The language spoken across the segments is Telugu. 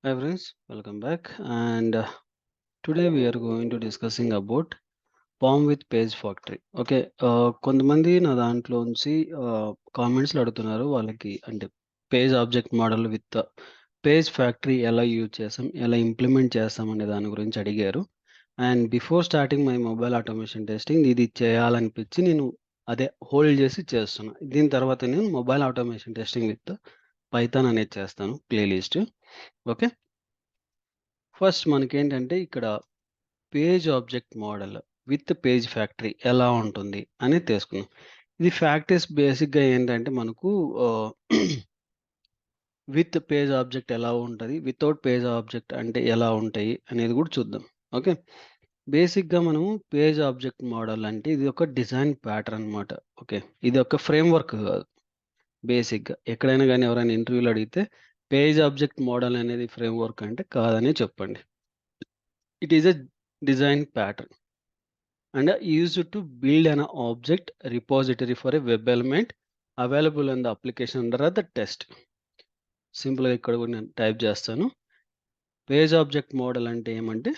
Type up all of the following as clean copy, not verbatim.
Hi friends, welcome back. And today we are going to discussing about POM with Page Factory. Okay. కొంతమంది నా దాంట్లోంచి కామెంట్స్‌లో అడుగుతున్నారు. వాళ్ళకి అంటే page object model with page factory ఎలా యూజ్ చేసాం, ఎలా ఇంప్లిమెంట్ చేస్తాం అనే దాని గురించి అడిగారు. And before starting my mobile automation testing ఇది చేయాలనిపించి నేను అదే హోల్డ్ చేసి చేస్తున్నా. దీని తర్వాత నేను mobile automation testing with Python అనేది చేస్తాను ప్లేలిస్ట్. ఓకే. ఫస్ట్ మనకేంటంటే ఇక్కడ page object model with page factory ఎలా ఉంటుంది అనేది తెలుసుకుందాం. ఇది ఫ్యాక్టరీస్ బేసిక్‌గా ఏంటంటే మనకు విత్ పేజ్ ఆబ్జెక్ట్ ఎలా ఉంటది? వితౌట్ పేజ్ ఆబ్జెక్ట్ అంటే ఎలా ఉంటాయి? అనేది కూడా చూద్దాం. ఓకే. బేసిక్‌గా మనము పేజ్ ఆబ్జెక్ట్ మోడల్ అంటే ఇది ఒక డిజైన్ ప్యాటర్న్ అన్నమాట. ఓకే. ఇది ఒక ఫ్రేమ్‌వర్క్ కాదు. బేసిక్‌గా ఎక్కడైనా గాని ఎవరైనా ఇంటర్వ్యూలో అడిగితే పేజ్ ఆబ్జెక్ట్ మోడల్ అనేది ఫ్రేమ్‌వర్క్ అంటే కాదనే చెప్పండి. It is a design pattern and are used to build an object repository for a web element available in the application under the test. సింపుల్‌గా ఇక్కడ కూడా నేను టైప్ చేస్తాను. పేజ్ ఆబ్జెక్ట్ మోడల్ అంటే ఏమంటే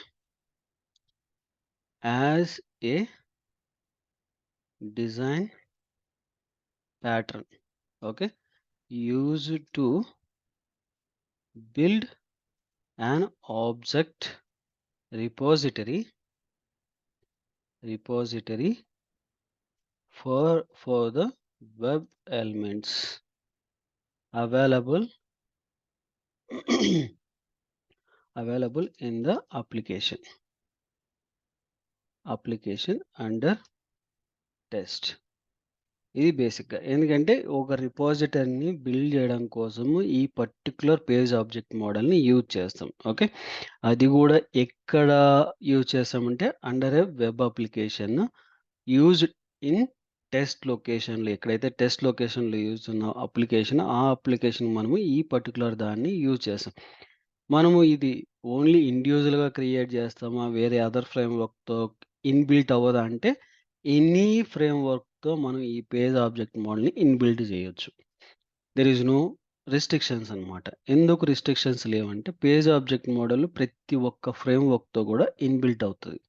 as a design pattern. Okay. Used to build an object repository for the web elements available in the application under test. ఇది బేసిక్‌గా. ఎందుకంటే ఒక రిపోజిటరీని బిల్డ్ చేయడం కోసము ఈ పర్టిక్యులర్ పేజ్ ఆబ్జెక్ట్ మోడల్‌ని యూజ్ చేస్తాం. ఓకే. అది కూడా ఎక్కడ యూజ్ చేస్తామంటే under a web application used in test లొకేషన్‌లో ఎక్కడైతే టెస్ట్ లొకేషన్‌లో యూజ్ ఉన్న అప్లికేషన్ ఆ అప్లికేషన్ మనము ఈ పర్టిక్యులర్ దాన్ని యూజ్ చేస్తాం. మనము ఇది ఓన్లీ ఇండివిడ్యువల్‌గా క్రియేట్ చేస్తామా? వేరే అదర్ ఫ్రేమ్‌వర్క్‌తో ఇన్‌బిల్ట్ అవ్వదా అంటే ఎనీ ఫ్రేమ్‌వర్క్‌తో మనం ఈ పేజ్ ఆబ్జెక్ట్ మోడల్‌ని ఇన్‌బిల్ట్ చేయొచ్చు. దేర్ ఈస్ నో రిస్ట్రిక్షన్స్ అన్నమాట. ఎందుకు రిస్ట్రిక్షన్స్ లేవంటే పేజ్ ఆబ్జెక్ట్ మోడల్ ప్రతి ఒక్క ఫ్రేమ్‌వర్క్‌తో కూడా ఇన్‌బిల్ట్ అవుతది.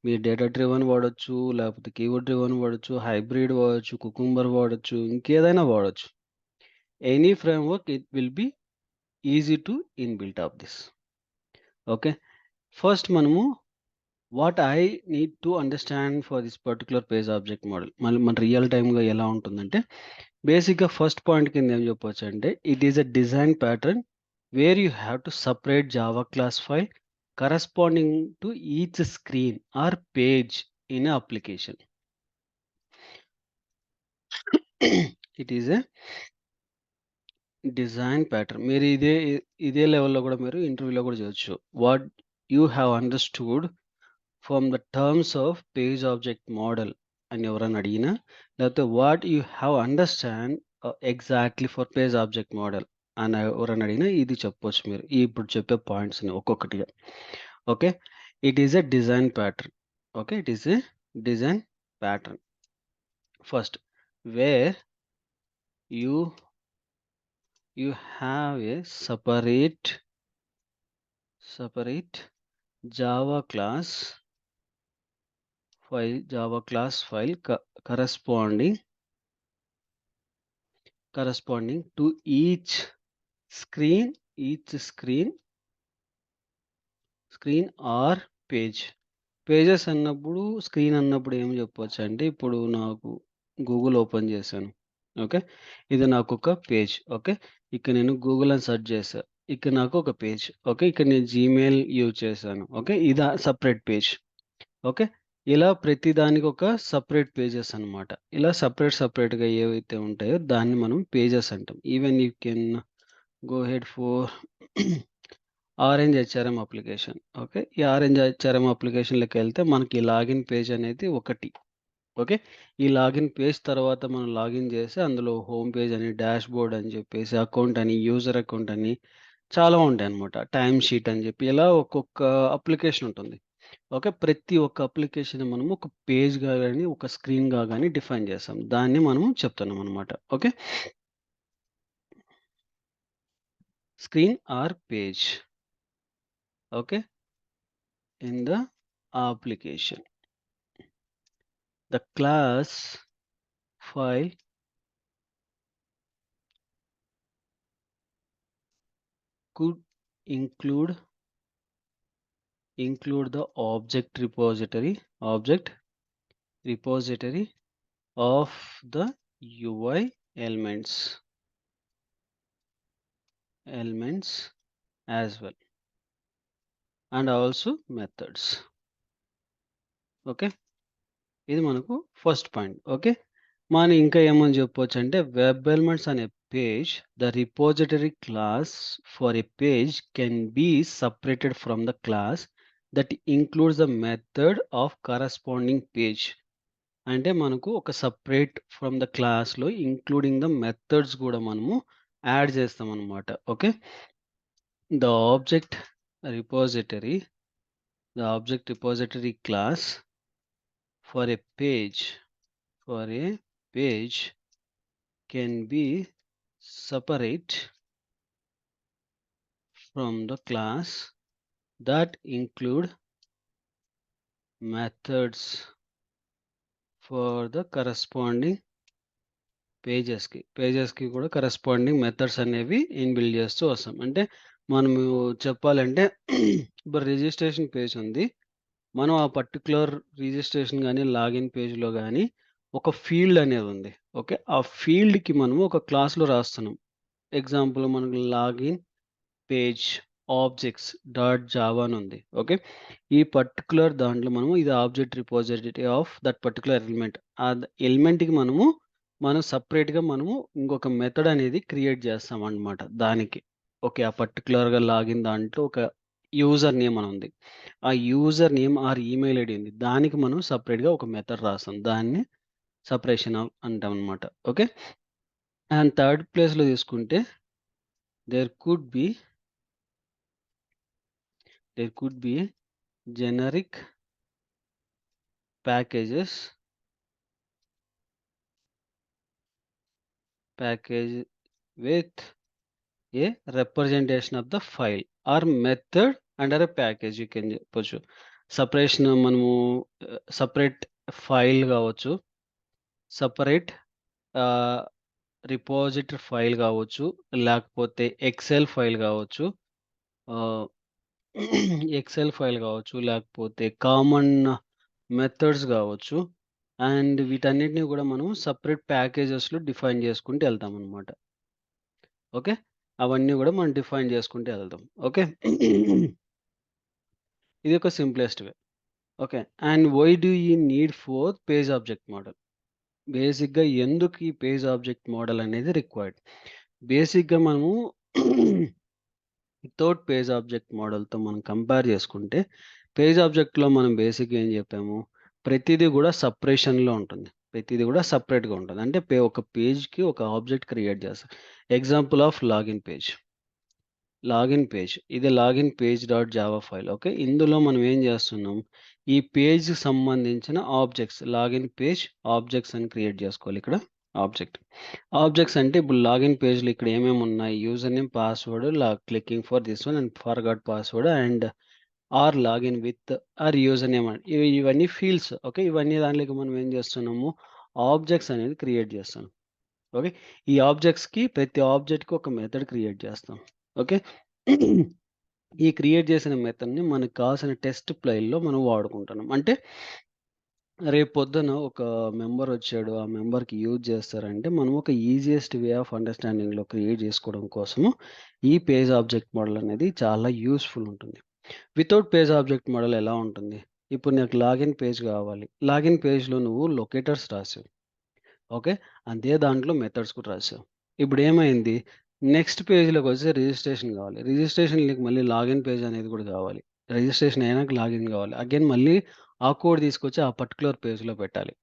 మీరు డేటా డ్రివెన్ వాడొచ్చు, లేకపోతే కీవర్డ్ డ్రివెన్ వాడొచ్చు, హైబ్రిడ్ వాడొచ్చు, కుకుంబర్ వాడొచ్చు, ఇంకేదైనా వాడొచ్చు. Any framework it will be easy to inbuilt of this. Okay. First మనము what I need to understand for this particular page object model. మళ్ళీ మన రియల్ టైమ్‌గా ఎలా ఉంటుందంటే బేసిక్‌గా ఫస్ట్ పాయింట్ కింద ఏం చెప్పొచ్చంటే it is a design pattern where you have to separate Java class file corresponding to each screen or page in a application. It is a design pattern. మీరు ఇదే లెవెల్‌లో కూడా మీరు ఇంటర్వ్యూలో కూడా చేయొచ్చు. What you have understood from the terms of page object model అని ఎవరైనా అడిగినా, లేకపోతే what you have understand exactly for page object model అని ఎవరైనా అడిగినా ఇది చెప్పొచ్చు మీరు. ఇప్పుడు చెప్పే పాయింట్స్‌ని ఒక్కొక్కటిగా. Okay. It is a design pattern. Okay. It is a design pattern. First where you have a separate Java class file corresponding to each screen or page. Pages అన్నప్పుడు, స్క్రీన్ అన్నప్పుడు ఏం చెప్పొచ్చంటే, ఇప్పుడు నాకు గూగుల్ ఓపెన్ చేశాను. ఓకే. ఇది నాకొక పేజ్. ఓకే. ఇక్కడ నేను గూగుల్ అని సెర్చ్ చేశా. ఇక్కడ నాకు ఒక పేజ్. ఓకే. ఇక్కడ నేను జీమెయిల్ యూజ్ చేశాను. ఓకే. ఇదా సెపరేట్ పేజ్. ఓకే. ఇలా ప్రతి దానికి ఒక సెపరేట్ పేజెస్ అన్నమాట. ఇలా సెపరేట్‌గా ఏవైతే ఉంటాయో దాన్ని మనం పేజెస్ అంటాం. Even you can go head for orange HRM application. Okay. ఈ ఆరెంజ్ హెచ్ఆర్ఎం అప్లికేషన్‌లోకెళ్తే మనకి లాగిన్ పేజ్ అనేది ఒకటి. ఓకే. ఈ లాగిన్ పేజ్ తర్వాత మనం లాగిన్ చేసి అందులో హోమ్ పేజ్ అని, డాష్‌బోర్డ్ అని చెప్పేసి, అకౌంట్ అని, యూజర్ అకౌంట్ అని చాలా ఉంటాయన్నమాట. టైమ్ షీట్ అని చెప్పి ఇలా ఒక్కొక్క అప్లికేషన్ ఉంటుంది. ఓకే. ప్రతి ఒక్క అప్లికేషన్ మనము ఒక పేజ్‌గా గాని, ఒక స్క్రీన్‌గా గాని డిఫైన్ చేస్తాం. దాన్ని మనము చెప్తున్నామన్నమాట. Okay. Screen or page. Okay, in the application. The class file could include the object repository of the UI elements as well, and also methods. Okay, ఇది మనకు ఫస్ట్ పాయింట్. ఓకే, మనం ఇంకా ఏమని చెప్పొచ్చు అంటే వెబ్ ఎలిమెంట్స్ అనే page the repository class for a page can be separated from the class that includes the method of corresponding page. అంటే మనకు ఒక సపరేట్ ఫ్రమ్ ద క్లాస్లో ఇంక్లూడింగ్ ద మెథడ్స్ కూడా మనము యాడ్ చేస్తాం అనమాట. Okay, the object repository class for a page can be separate from the class that include methods for the corresponding పేజెస్కి కూడా కరస్పాండింగ్ మెథడ్స్ అనేవి ఇన్బిల్డ్ చేస్తూ వస్తాం. అంటే మనము చెప్పాలంటే ఇప్పుడు రిజిస్ట్రేషన్ పేజ్ ఉంది, మనం ఆ పర్టికులర్ రిజిస్ట్రేషన్ కానీ లాగిన్ పేజ్లో కానీ ఒక ఫీల్డ్ అనేది ఉంది. ఓకే, ఆ ఫీల్డ్కి మనము ఒక క్లాస్లో రాస్తున్నాం. ఎగ్జాంపుల్ మనకు login page objects dot Java అని ఉంది. ఓకే, ఈ పర్టికులర్ దాంట్లో మనము ఇది object repository of that particular element. ఆ ఎలిమెంట్కి మనం సపరేట్గా మనము ఇంకొక మెథడ్ అనేది క్రియేట్ చేస్తాం అన్నమాట దానికి. ఓకే, ఆ పర్టికులర్గా లాగిన్ దాంట్లో ఒక యూజర్ నేమ్ అని ఉంది, ఆ user name or email ID ఉంది, దానికి మనం సపరేట్గా ఒక మెథడ్ రాస్తాం, దాన్ని సపరేషన్ అంటాం అనమాట. ఓకే, అండ్ థర్డ్ ప్లేస్లో తీసుకుంటే there could be generic packages package with a representation of the file or method under a package. You can చెప్పొచ్చు సపరేషన్, మనము సపరేట్ ఫైల్ కావచ్చు, సపరేట్ రిపోజిటరీ ఫైల్ కావచ్చు, లేకపోతే ఎక్సెల్ ఫైల్ కావచ్చు, లేకపోతే కామన్ మెథడ్స్ కావచ్చు. అండ్ వీటన్నిటిని కూడా మనం సపరేట్ ప్యాకేజెస్లో డిఫైన్ చేసుకుంటూ వెళ్తాం అనమాట. ఓకే, అవన్నీ కూడా మనం డిఫైన్ చేసుకుంటూ వెళ్తాం. ఓకే, ఇది ఒక simplest way. Okay, and why do you need for page object model? బేసిక్గా ఎందుకు ఈ పేజ్ ఆబ్జెక్ట్ మోడల్ అనేది రిక్వైర్డ్? బేసిక్గా మనము వితౌట్ పేజ్ ఆబ్జెక్ట్ మోడల్తో మనం కంపేర్ చేసుకుంటే, పేజ్ ఆబ్జెక్ట్లో మనం బేసిక్గా ఏం చెప్పాము, ప్రతిదీ కూడా సపరేషన్లో ఉంటుంది, ప్రతిదీ కూడా సపరేట్గా ఉంటుంది. అంటే ఒక పేజ్కి ఒక ఆబ్జెక్ట్ క్రియేట్ చేస్తాం. ఎగ్జాంపుల్ ఆఫ్ లాగిన్ పేజ్ ఇది login page dot Java file. Okay, ఇందులో మనం ఏం చేస్తున్నాం, ఈ పేజ్కి సంబంధించిన ఆబ్జెక్ట్స్, లాగిన్ పేజ్ ఆబ్జెక్ట్స్ అని క్రియేట్ చేసుకోవాలి. ఇక్కడ ఆబ్జెక్ట్స్ అంటే ఇప్పుడు లాగిన్ పేజ్లో ఇక్కడ ఏమేమి ఉన్నాయి, user name, password, clicking for this one and forgot password and are login with are user name, ఇవన్నీ ఫీల్డ్స్. ఓకే, ఇవన్నీ దాంట్లోకి మనం ఏం చేస్తున్నాము, ఆబ్జెక్ట్స్ అనేది క్రియేట్ చేస్తాం. ఓకే, ఈ ఆబ్జెక్ట్స్కి ప్రతి ఆబ్జెక్ట్కి ఒక మెథడ్ క్రియేట్ చేస్తాం. ఓకే, ఈ క్రియేట్ చేసిన మెథడ్ని మనకు కావాల్సిన టెస్ట్ ప్లైల్లో మనం వాడుకుంటున్నాం. అంటే రేపు పొద్దున ఒక మెంబర్ వచ్చాడు, ఆ మెంబర్కి యూజ్ చేస్తారంటే మనం ఒక ఈజియెస్ట్ వే ఆఫ్ అండర్స్టాండింగ్లో క్రియేట్ చేసుకోవడం కోసము ఈ పేజ్ ఆబ్జెక్ట్ మోడల్ అనేది చాలా యూస్ఫుల్ ఉంటుంది. వితౌట్ పేజ్ ఆబ్జెక్ట్ మోడల్ ఎలా ఉంటుంది, ఇప్పుడు నాకు లాగిన్ పేజ్ కావాలి, లాగిన్ పేజ్లో నువ్వు లొకేటర్స్ రాసావు. ఓకే, అదే దాంట్లో మెథడ్స్ కూడా రాసావు. ఇప్పుడు ఏమైంది, నెక్స్ట్ పేజ్లోకి వచ్చి రిజిస్ట్రేషన్ కావాలి, రిజిస్ట్రేషన్కి మళ్ళీ లాగిన్ పేజ్ అనేది కూడా కావాలి, రిజిస్ట్రేషన్ అయినాక లాగిన్ కావాలి, అగైన్ మళ్ళీ ఆ కోడ్ తీసుకొచ్చి ఆ పర్టికులర్ పేజ్లో పెట్టాలి.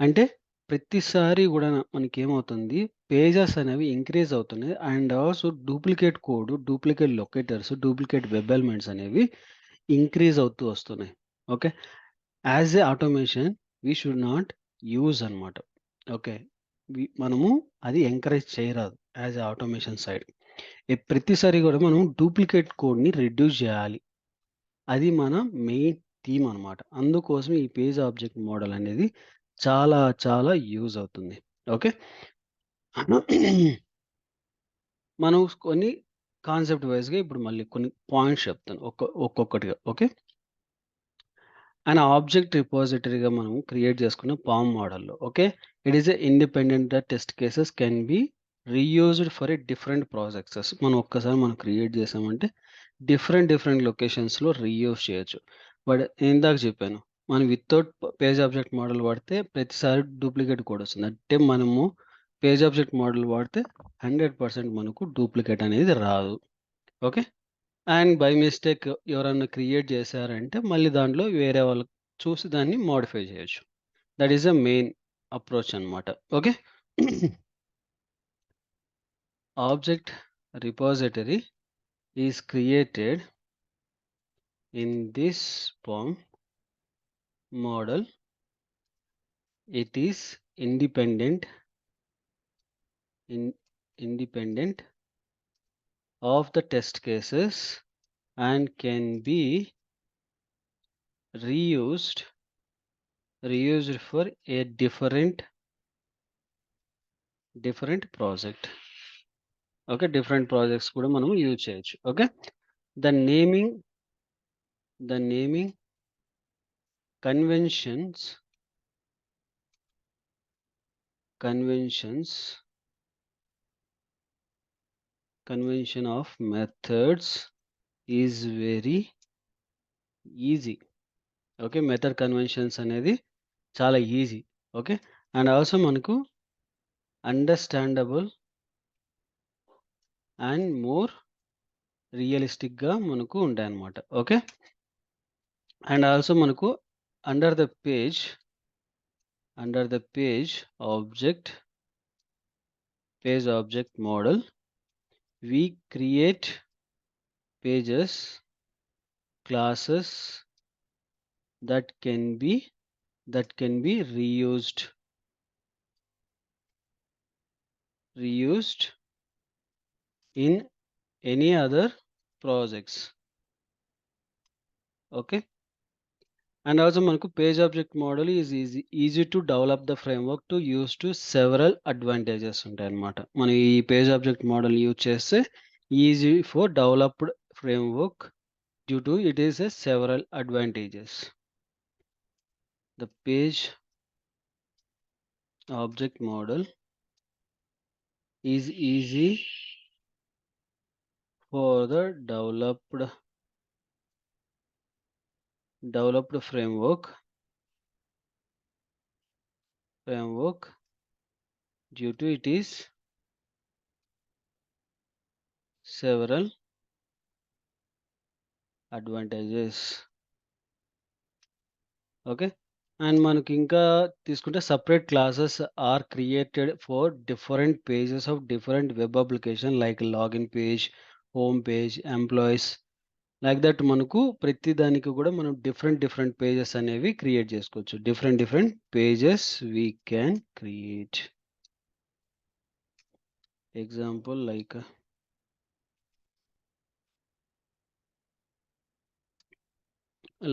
అంటే ప్రతిసారి కూడా మనకి ఏమవుతుంది, పేజెస్ అనేవి ఇంక్రీజ్ అవుతున్నాయి and also duplicate code, duplicate locators, duplicate web elements అనేవి ఇంక్రీజ్ అవుతూ వస్తున్నాయి. Okay, as a automation we should not use అనమాట. ఓకే, మనము అది ఎంకరేజ్ చేయరాదు యాజ్ ఏ ఆటోమేషన్ సైడ్. ప్రతిసారి కూడా మనం డూప్లికేట్ కోడ్ని రిడ్యూస్ చేయాలి. అది మన మెయిన్ థీమ్ అనమాట. అందుకోసం ఈ పేజ్ ఆబ్జెక్ట్ మోడల్ అనేది చాలా చాలా యూజ్ అవుతుంది. ఓకే. మనం కొన్ని కాన్సెప్ట్ వైస్‌గా ఇప్పుడు మళ్ళీ కొన్ని పాయింట్స్ చెప్తాను. ఒక్కొక్కటిగా. ఓకే. ఆబ్జెక్ట్ రిపోజిటరీగా మనం క్రియేట్ చేసుకున్న పామ్ మోడల్‌లో. Okay. It is a independent test cases can be reused for a different projects. మనం క్రియేట్ చేసామంటే డిఫరెంట్ లొకేషన్స్‌లో రీయూజ్ చేయొచ్చు. బట్ ఇందాక చెప్పాను. మనం వితౌట్ పేజ్ ఆబ్జెక్ట్ మోడల్ వాడితే ప్రతిసారి డూప్లికేట్ కోడ్ వస్తుంది. అంటే మనము పేజ్ ఆబ్జెక్ట్ మోడల్ వాడితే 100% మనకు డూప్లికేట్ అనేది రాదు. ఓకే. బై మిస్టేక్ ఎవరన్నా క్రియేట్ చేశారంటే మళ్ళీ దాంట్లో వేరే వాళ్ళు చూసి దాన్ని మోడిఫై చేయొచ్చు. That is the main approach అన్నమాట. Okay. Object repository is created in this POM model. It is in, independent of the test cases and can be reused for a different project. Okay, different projects kuda manamu use cheyochu. Okay, the naming conventions convention of methods is very easy. Okay, method conventions అనేది చాలా ఈజీ. ఓకే. ఆల్సో మనకు అండర్‌స్టాండబుల్ అండ్ మోర్ రియలిస్టిక్‌గా మనకు ఉంటాయన్నమాట. ఓకే. ఆల్సో మనకు under the page object model we create pages classes that can be reused in any other projects. Okay. Also మనకు page object model is easy to develop the framework to use to several advantages ఉంటాయన్నమాట. మనం ఈ పేజ్ ఆబ్జెక్ట్ మోడల్ యూజ్ చేస్తే easy for developed framework due to it is a several advantages. The page object model is easy for the developed framework due to it is several advantages. Okay. మనకి ఇంకా తీసుకుంటే separate classes are created for different pages of different web application like login page, home page, employees like that మనకు ప్రతి దానికి కూడా మనం డిఫరెంట్ పేజెస్ అనేవి క్రియేట్ చేసుకోవచ్చు. Different pages we can create. Example like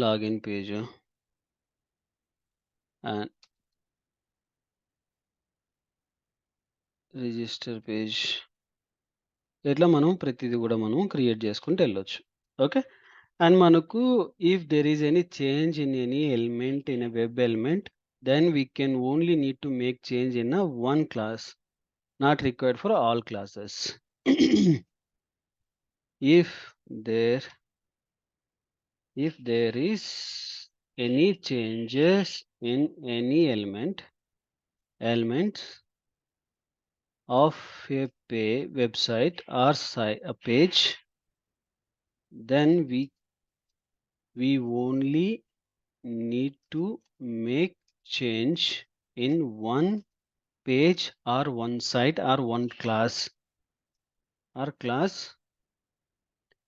login page and register page. ఇట్లా మనం ప్రతిదీ కూడా మనం క్రియేట్ చేసుకుంటూ వెళ్ళొచ్చు. ఓకే. మనకు if there is any change in any element in a web element then we can only need to make change in a one class, not required for all classes. if there is any changes in any elements of a website or a page, then we only need to make change in one page or one site or one class,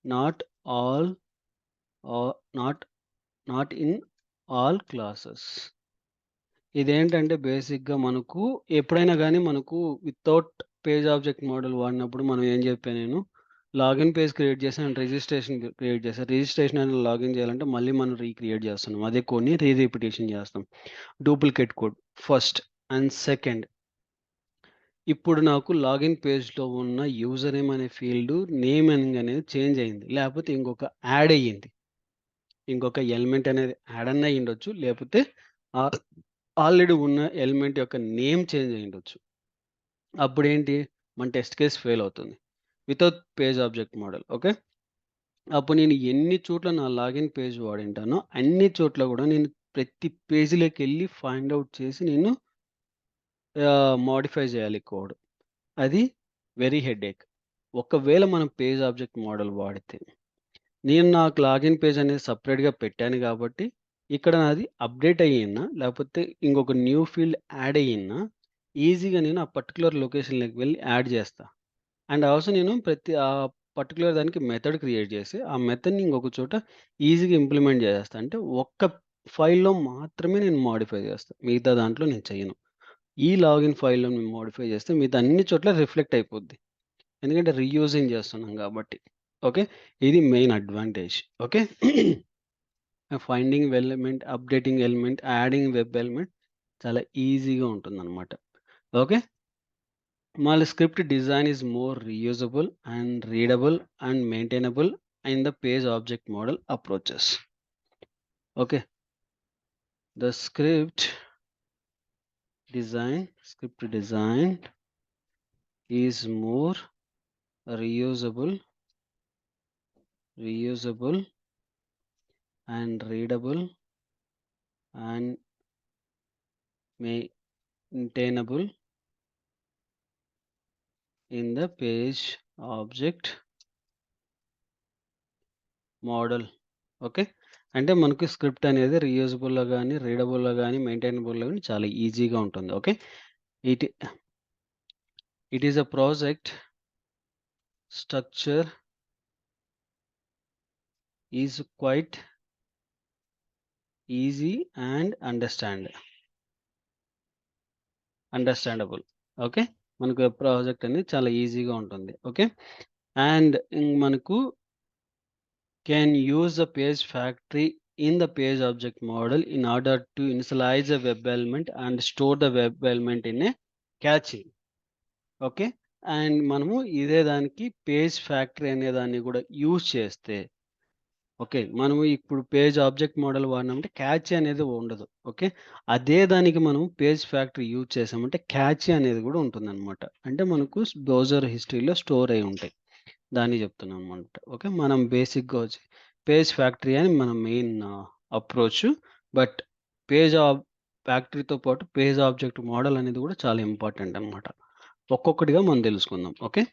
not all or not in all classes. ఇదేంటంటే బేసిక్‌గా మనకు ఎప్పుడైనా గానీ మనకు వితౌట్ పేజ్ ఆబ్జెక్ట్ మోడల్ వాడినప్పుడు మనం ఏం చెప్పా నేను, లాగిన్ పేజ్ క్రియేట్ చేసాను అండ్ రిజిస్ట్రేషన్ క్రియేట్ చేశాను. రిజిస్ట్రేషన్ అని లాగిన్ చేయాలంటే మళ్ళీ మనం రీక్రియేట్ చేస్తున్నాం. అదే కోడ్‌ని రిపిటిషన్ చేస్తాం. Duplicate code first and second. ఇప్పుడు నాకు లాగిన్ పేజ్‌లో ఉన్న యూజర్ నేమ్ అనే ఫీల్డ్ నేమింగ్ అనేది చేంజ్ అయింది. లేకపోతే ఇంకొక యాడ్ అయ్యింది. ఇంకొక ఎలిమెంట్ అనేది యాడ్ అన్నా అయ్యుండొచ్చు. లేకపోతే ఆహ్, ఆల్రెడీ ఉన్న ఎలిమెంట్ యొక్క నేమ్ చేంజ్ అయ్యుండొచ్చు. అప్పుడేంటి మన టెస్ట్ కేస్ ఫెయిల్ అవుతుంది. Without page object model. Okay. అప్పుడు నేను ఎన్ని చోట్ల నా లాగిన్ పేజ్ వాడింటానో అన్ని చోట్ల గూడా నేను ప్రతి పేజ్‌లోకెళ్ళి ఫైండ్ ఔట్ చేసి నేను మోడిఫై చేయాలి కోడ్. అది వెరీ హెడేక్. ఒకవేళ మనం పేజ్ ఆబ్జెక్ట్ మోడల్ వాడితే, నేను నాకు లాగిన్ పేజ్ అనేది సెపరేట్‌గా పెట్టాను గాబట్టి, ఇక్కడ నాది అప్‌డేట్ అయ్యిన్నా, లేపోతే ఇంకొక న్యూ ఫీల్డ్ యాడ్ అయ్యిన్నా, ఈజీగా నేను ఆ పర్టిక్యులర్ లొకేషన్‌లోకి వెళ్లి యాడ్ చేస్తా. అండ్ ఆల్సో నేను ప్రతి పర్టిక్యులర్ దానికి మెథడ్ క్రియేట్ చేసి, ఆ మెథడ్‌ని ఇంకొక చోట ఈజీగా ఇంప్లిమెంట్ చేసేస్తా. అంటే ఒక్క ఫైల్‌లో మాత్రమే నేను మోడిఫై చేస్తా. మిగతా దాంట్లో నేను చెయ్యను. ఈ లాగిన్ ఫైల్‌లో నేను మోడిఫై చేస్తే మిగతా అన్ని చోట్ల రిఫ్లెక్ట్ అయిపోద్ది. ఎందుకంటే రీయూజింగ్ చేస్తున్నాం కాబట్టి. ఓకే. ఇది main advantage. Okay. Finding element, updating element, adding web element చాలా ఈజీగా ఉంటుందన్నమాట. ఓకే. మళ్ళీ script design is more reusable and readable and maintainable in the page object model approaches. Okay. The script design is more reusable and readable and maintainable in the page object model. Okay. అంటే మనకి స్క్రిప్ట్ అనేది రీయూజబుల్‌లో గాని, రీడబుల్‌లో గాని, మెయింటైనబుల్‌లో గాని చాలా ఈజీగా ఉంటుంది. Okay. It it is a project structure is quiet easy and understandable. Okay. మనకు ప్రాజెక్ట్ అనేది చాలా ఈజీగా ఉంటుంది. ఓకే. అండ్ మనకు can use the page factory in the page object model in order to initialize a web element and store the web element in a cache. Okay. And మనము ఇదే దానికి పేజ్ ఫ్యాక్టరీ అనే దాన్ని కూడా యూజ్ చేస్తే, ఓకే, మనము ఇప్పుడు పేజ్ ఆబ్జెక్ట్ మోడల్ వాడినామంటే క్యాచ్ అనేది ఉండదు. ఓకే. అదే దానికి మనం పేజ్ ఫ్యాక్టరీ యూజ్ చేసామంటే క్యాచ్ అనేది కూడా ఉంటుందన్నమాట. అంటే మనకు బ్రౌజర్ హిస్టరీలో స్టోర్ అయి ఉంటాయి. దాన్ని చెప్తున్నాను అనమాట. ఓకే. మనం బేసిక్‌గా వచ్చి పేజ్ ఫ్యాక్టరీ అని మన మెయిన్ అప్రోచ్. బట్ పేజ్ ఫ్యాక్టరీతో పాటు పేజ్ ఆబ్జెక్ట్ మోడల్ అనేది కూడా చాలా ఇంపార్టెంట్ అనమాట. ఒక్కొక్కటిగా మనం తెలుసుకుందాం. Okay.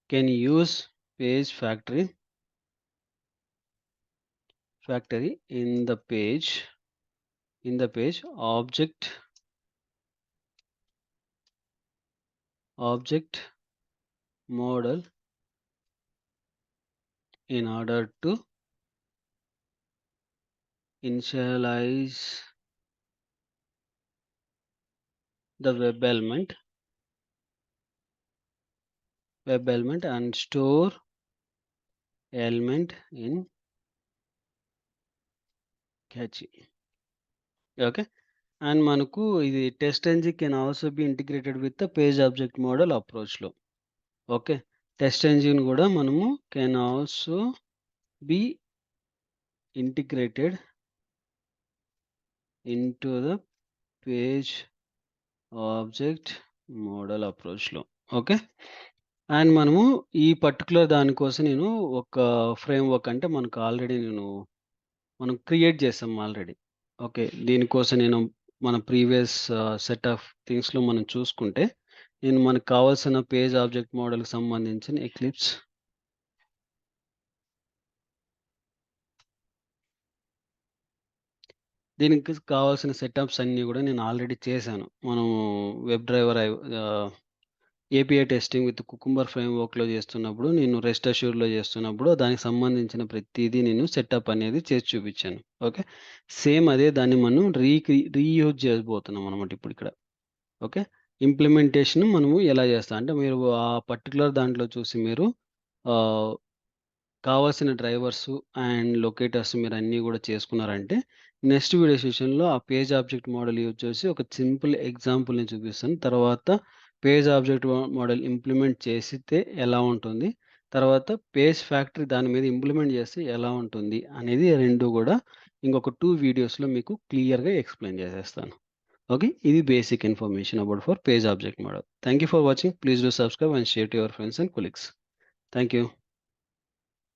Can use page factory in the page object model in order to initialize the web element and store element in cache. Okay. And మనకు ఇది test engine can also be integrated with the page object model అప్రోచ్‌లో. ఓకే. టెస్ట్ ఎంజిన్ కూడా మనము can also be integrated into the page object model అప్రోచ్‌లో. ఓకే. అండ్ మనము ఈ పర్టిక్యులర్ దానికోసం నేను ఒక ఫ్రేమ్‌వర్క్ అంటే మనకు ఆల్రెడీ మనం క్రియేట్ చేసాం ఆల్రెడీ. ఓకే. దీనికోసం నేను మన ప్రీవియస్ సెట్ ఆఫ్ థింగ్స్‌లో మనం చూసుకుంటే, నేను మనకు కావాల్సిన పేజ్ ఆబ్జెక్ట్ మోడల్‌కి సంబంధించిన ఎక్లిప్స్ దీనికి కావాల్సిన సెటప్స్ అన్నీ కూడా నేను ఆల్రెడీ చేశాను. మనము web driver API testing with cucumber ఫ్రేమ్‌వర్క్‌లో చేస్తున్నప్పుడు, నేను రెస్ట్ అష్యూర్‌లో చేస్తున్నప్పుడు దానికి సంబంధించిన ప్రతీదీ నేను సెటప్ అనేది చేసి చూపించాను. ఓకే. సేమ్ అదే దాన్ని మనం రీయూజ్ చేయబోతున్నాం అన్నమాట ఇప్పుడిక్కడ. ఓకే. ఇంప్లిమెంటేషన్ మనము ఎలా చేస్తాం అంటే, మీరు ఆ పర్టిక్యులర్ దాంట్లో చూసి మీరు ఆహ్, కావాల్సిన డ్రైవర్సు అండ్ లొకేటర్స్ మీరన్నీ గూడా చేసుకున్నారంటే, నెక్స్ట్ వీడియో సెషన్‌లో ఆ పేజ్ ఆబ్జెక్ట్ మోడల్ యూజ్ చేసి ఒక సింపుల్ ఎగ్జాంపుల్‌ని చూపిస్తాను. తర్వాత పేజ్ ఆబ్జెక్ట్ మోడల్ ఇంప్లిమెంట్ చేసితే ఎలా ఉంటుంది? తర్వాత పేజ్ ఫ్యాక్టరీ దాని మీద ఇంప్లిమెంట్ చేస్తే ఎలా ఉంటుంది? అనేది 2 గూడా ఇంకొక 2 వీడియోస్‌లో మీకు క్లియర్‌గా ఎక్స్‌ప్లెయిన్ చేసేస్తాను. ఓకే. ఇది basic information about for page object model. Thank you for watching. Please do subscribe and share to your friends and colleagues. Thank you.